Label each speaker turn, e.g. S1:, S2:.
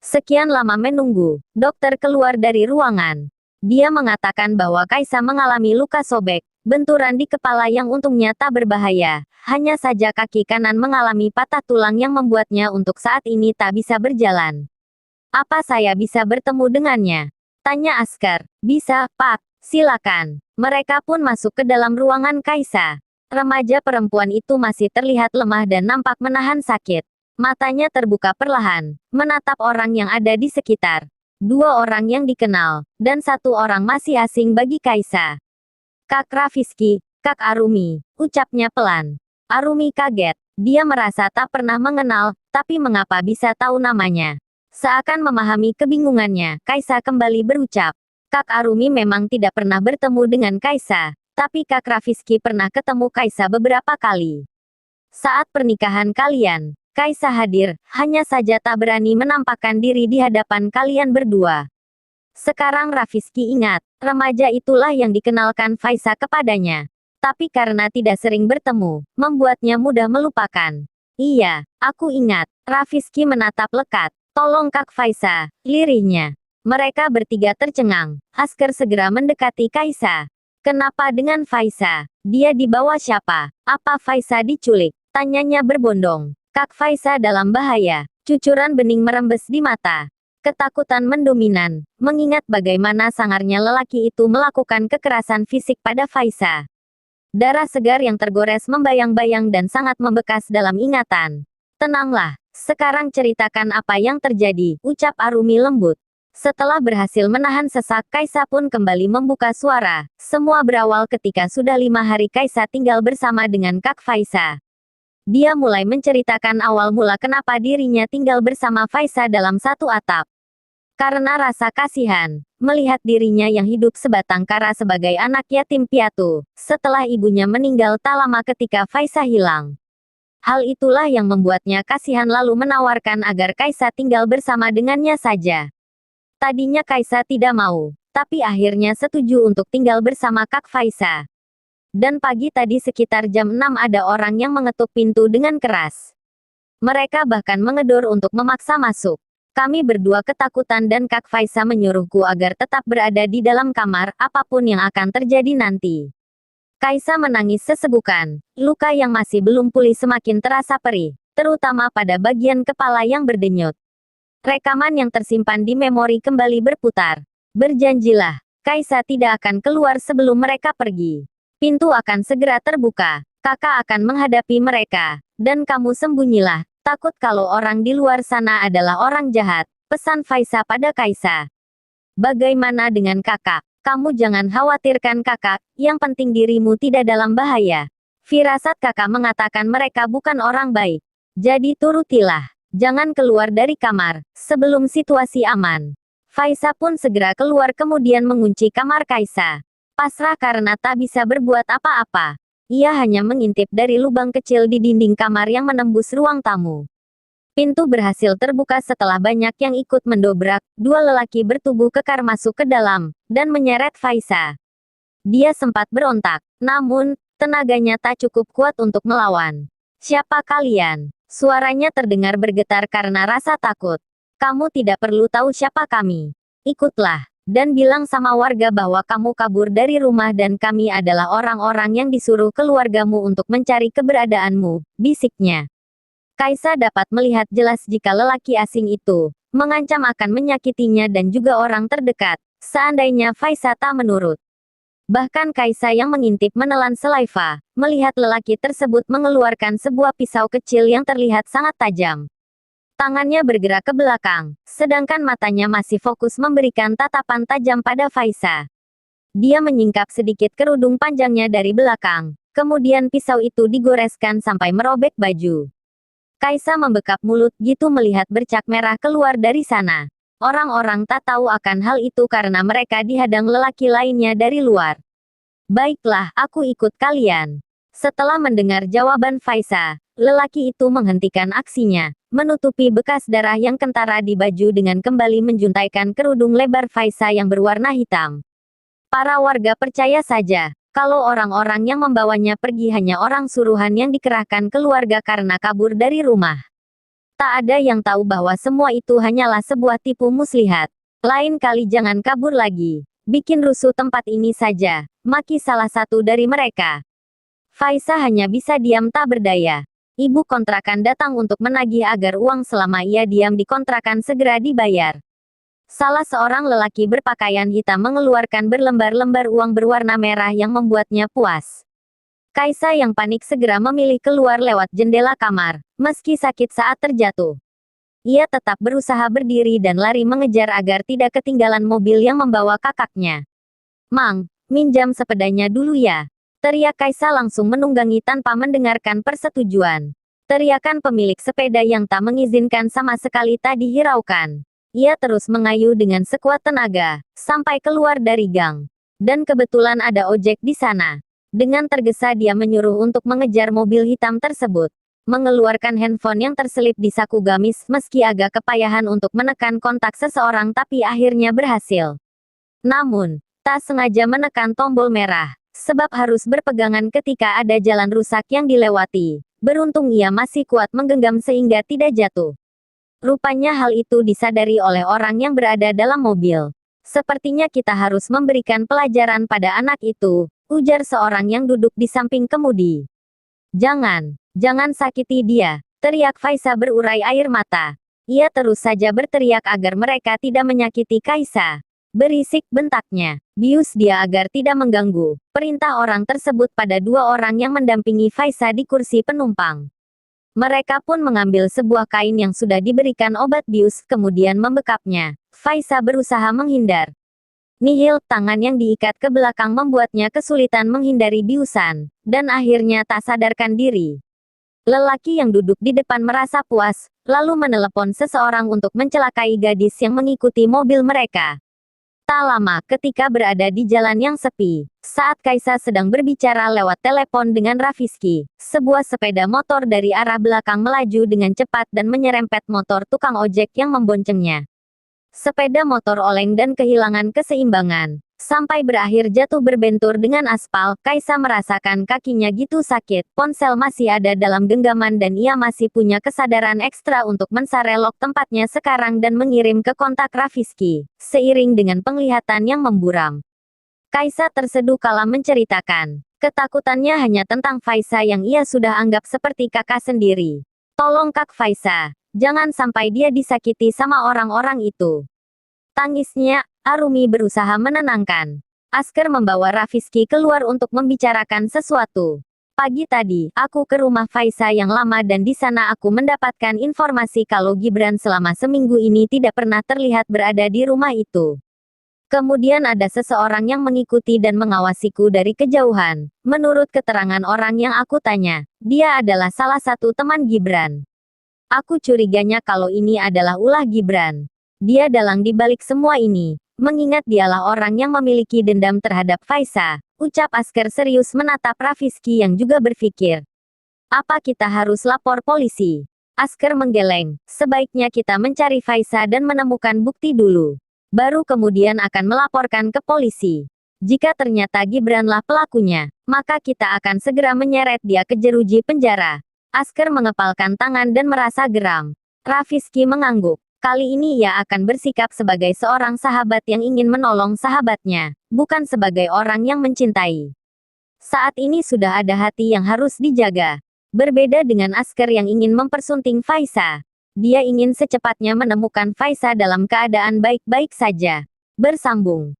S1: Sekian lama menunggu, dokter keluar dari ruangan. Dia mengatakan bahwa Kaisa mengalami luka sobek, benturan di kepala yang untungnya tak berbahaya. Hanya saja kaki kanan mengalami patah tulang yang membuatnya untuk saat ini tak bisa berjalan. Apa saya bisa bertemu dengannya? Tanya Askar. Bisa, Pak. Silakan. Mereka pun masuk ke dalam ruangan Kaisa. Remaja perempuan itu masih terlihat lemah dan nampak menahan sakit. Matanya terbuka perlahan, menatap orang yang ada di sekitar. Dua orang yang dikenal, dan satu orang masih asing bagi Kaisa. Kak Rafiski, Kak Arumi, ucapnya pelan. Arumi kaget. Dia merasa tak pernah mengenal, tapi mengapa bisa tahu namanya? Seakan memahami kebingungannya, Kaisa kembali berucap. Kak Arumi memang tidak pernah bertemu dengan Kaisa, tapi Kak Rafiski pernah ketemu Kaisa beberapa kali. Saat pernikahan kalian, Kaisa hadir, hanya saja tak berani menampakkan diri di hadapan kalian berdua. Sekarang Rafiski ingat, remaja itulah yang dikenalkan Faisa kepadanya. Tapi karena tidak sering bertemu, membuatnya mudah melupakan. Iya, aku ingat. Rafiski menatap lekat. Tolong Kak Faisa, lirihnya. Mereka bertiga tercengang. Askar segera mendekati Kaisa. Kenapa dengan Faisa? Dia dibawa siapa? Apa Faisa diculik? Tanyanya berbondong. Kak Faisa dalam bahaya. Cucuran bening merembes di mata. Ketakutan mendominan, mengingat bagaimana sangarnya lelaki itu melakukan kekerasan fisik pada Faisa. Darah segar yang tergores membayang-bayang dan sangat membekas dalam ingatan. Tenanglah, sekarang ceritakan apa yang terjadi, ucap Arumi lembut. Setelah berhasil menahan sesak, Kaisa pun kembali membuka suara. Semua berawal ketika sudah 5 hari Kaisa tinggal bersama dengan Kak Faisa. Dia mulai menceritakan awal mula kenapa dirinya tinggal bersama Faisa dalam satu atap. Karena rasa kasihan, melihat dirinya yang hidup sebatang kara sebagai anak yatim piatu, setelah ibunya meninggal tak lama ketika Faisa hilang. Hal itulah yang membuatnya kasihan lalu menawarkan agar Kaisa tinggal bersama dengannya saja. Tadinya Kaisa tidak mau, tapi akhirnya setuju untuk tinggal bersama Kak Faisa. Dan pagi tadi sekitar jam 6 ada orang yang mengetuk pintu dengan keras. Mereka bahkan mengedor untuk memaksa masuk. Kami berdua ketakutan dan Kak Faisa menyuruhku agar tetap berada di dalam kamar, apapun yang akan terjadi nanti. Kaisa menangis sesegukan. Luka yang masih belum pulih semakin terasa perih, terutama pada bagian kepala yang berdenyut. Rekaman yang tersimpan di memori kembali berputar. Berjanjilah, Kaisa tidak akan keluar sebelum mereka pergi. Pintu akan segera terbuka. Kakak akan menghadapi mereka. Dan kamu sembunyilah. Takut kalau orang di luar sana adalah orang jahat. Pesan Faisa pada Kaisa. Bagaimana dengan kakak? Kamu jangan khawatirkan kakak. Yang penting dirimu tidak dalam bahaya. Firasat kakak mengatakan mereka bukan orang baik. Jadi turutilah. Jangan keluar dari kamar. Sebelum situasi aman. Faisa pun segera keluar kemudian mengunci kamar Kaisa. Pasrah karena tak bisa berbuat apa-apa. Ia hanya mengintip dari lubang kecil di dinding kamar yang menembus ruang tamu. Pintu berhasil terbuka setelah banyak yang ikut mendobrak. Dua lelaki bertubuh kekar masuk ke dalam, dan menyeret Faisa. Dia sempat berontak, namun, tenaganya tak cukup kuat untuk melawan. Siapa kalian? Suaranya terdengar bergetar karena rasa takut. Kamu tidak perlu tahu siapa kami. Ikutlah. Dan bilang sama warga bahwa kamu kabur dari rumah dan kami adalah orang-orang yang disuruh keluargamu untuk mencari keberadaanmu, bisiknya. Kaisa dapat melihat jelas jika lelaki asing itu mengancam akan menyakitinya dan juga orang terdekat, seandainya Faisa tak menurut. Bahkan Kaisa yang mengintip menelan Selaiva, melihat lelaki tersebut mengeluarkan sebuah pisau kecil yang terlihat sangat tajam. Tangannya bergerak ke belakang, sedangkan matanya masih fokus memberikan tatapan tajam pada Faisa. Dia menyingkap sedikit kerudung panjangnya dari belakang, kemudian pisau itu digoreskan sampai merobek baju. Kaisa membekap mulut gitu melihat bercak merah keluar dari sana. Orang-orang tak tahu akan hal itu karena mereka dihadang lelaki lainnya dari luar. Baiklah, aku ikut kalian. Setelah mendengar jawaban Faisa, lelaki itu menghentikan aksinya, menutupi bekas darah yang kentara di baju dengan kembali menjuntaikan kerudung lebar Faisa yang berwarna hitam. Para warga percaya saja, kalau orang-orang yang membawanya pergi hanya orang suruhan yang dikerahkan keluarga karena kabur dari rumah. Tak ada yang tahu bahwa semua itu hanyalah sebuah tipu muslihat. Lain kali jangan kabur lagi. Bikin rusuh tempat ini saja, maki salah satu dari mereka. Faisal hanya bisa diam tak berdaya. Ibu kontrakan datang untuk menagih agar uang selama ia diam di kontrakan segera dibayar. Salah seorang lelaki berpakaian hitam mengeluarkan berlembar-lembar uang berwarna merah yang membuatnya puas. Kaisa yang panik segera memilih keluar lewat jendela kamar, meski sakit saat terjatuh. Ia tetap berusaha berdiri dan lari mengejar agar tidak ketinggalan mobil yang membawa kakaknya. "Mang, minjam sepedanya dulu ya," teriak Kaisa langsung menunggangi tanpa mendengarkan persetujuan. Teriakan pemilik sepeda yang tak mengizinkan sama sekali tak dihiraukan. Ia terus mengayuh dengan sekuat tenaga, sampai keluar dari gang. Dan kebetulan ada ojek di sana. Dengan tergesa dia menyuruh untuk mengejar mobil hitam tersebut. Mengeluarkan handphone yang terselip di saku gamis meski agak kepayahan untuk menekan kontak seseorang tapi akhirnya berhasil. Namun, tak sengaja menekan tombol merah, sebab harus berpegangan ketika ada jalan rusak yang dilewati. Beruntung ia masih kuat menggenggam sehingga tidak jatuh. Rupanya hal itu disadari oleh orang yang berada dalam mobil. "Sepertinya kita harus memberikan pelajaran pada anak itu," ujar seorang yang duduk di samping kemudi. Jangan sakiti dia," teriak Faisal berurai air mata. Ia terus saja berteriak agar mereka tidak menyakiti Kaisa. "Berisik," bentaknya. "Bius dia agar tidak mengganggu," perintah orang tersebut pada dua orang yang mendampingi Faisal di kursi penumpang. Mereka pun mengambil sebuah kain yang sudah diberikan obat bius, kemudian membekapnya. Faisal berusaha menghindar. Nihil, tangan yang diikat ke belakang membuatnya kesulitan menghindari biusan, dan akhirnya tak sadarkan diri. Lelaki yang duduk di depan merasa puas, lalu menelepon seseorang untuk mencelakai gadis yang mengikuti mobil mereka. Tak lama ketika berada di jalan yang sepi, saat Kaisa sedang berbicara lewat telepon dengan Rafizky, sebuah sepeda motor dari arah belakang melaju dengan cepat dan menyerempet motor tukang ojek yang memboncengnya. Sepeda motor oleng dan kehilangan keseimbangan, sampai berakhir jatuh berbentur dengan aspal. Kaisa merasakan kakinya gitu sakit, ponsel masih ada dalam genggaman dan ia masih punya kesadaran ekstra untuk mensarelok tempatnya sekarang dan mengirim ke kontak Rafizky, seiring dengan penglihatan yang memburam. Kaisa terseduh kala menceritakan. Ketakutannya hanya tentang Faisal yang ia sudah anggap seperti kakak sendiri. "Tolong Kak Faisal, jangan sampai dia disakiti sama orang-orang itu," tangisnya. Arumi berusaha menenangkan. Asker membawa Rafizky keluar untuk membicarakan sesuatu. "Pagi tadi, aku ke rumah Faisal yang lama dan di sana aku mendapatkan informasi kalau Gibran selama seminggu ini tidak pernah terlihat berada di rumah itu. Kemudian ada seseorang yang mengikuti dan mengawasiku dari kejauhan. Menurut keterangan orang yang aku tanya, dia adalah salah satu teman Gibran. Aku curiganya kalau ini adalah ulah Gibran. Dia dalang di balik semua ini. Mengingat dialah orang yang memiliki dendam terhadap Faisal," ucap Asker serius menatap Rafizky yang juga berpikir. "Apa kita harus lapor polisi?" Asker menggeleng. "Sebaiknya kita mencari Faisal dan menemukan bukti dulu. Baru kemudian akan melaporkan ke polisi. Jika ternyata Gibranlah pelakunya, maka kita akan segera menyeret dia ke jeruji penjara." Asker mengepalkan tangan dan merasa geram. Rafizky mengangguk. Kali ini ia akan bersikap sebagai seorang sahabat yang ingin menolong sahabatnya, bukan sebagai orang yang mencintai. Saat ini sudah ada hati yang harus dijaga. Berbeda dengan Asker yang ingin mempersunting Faisal. Dia ingin secepatnya menemukan Faisal dalam keadaan baik-baik saja. Bersambung.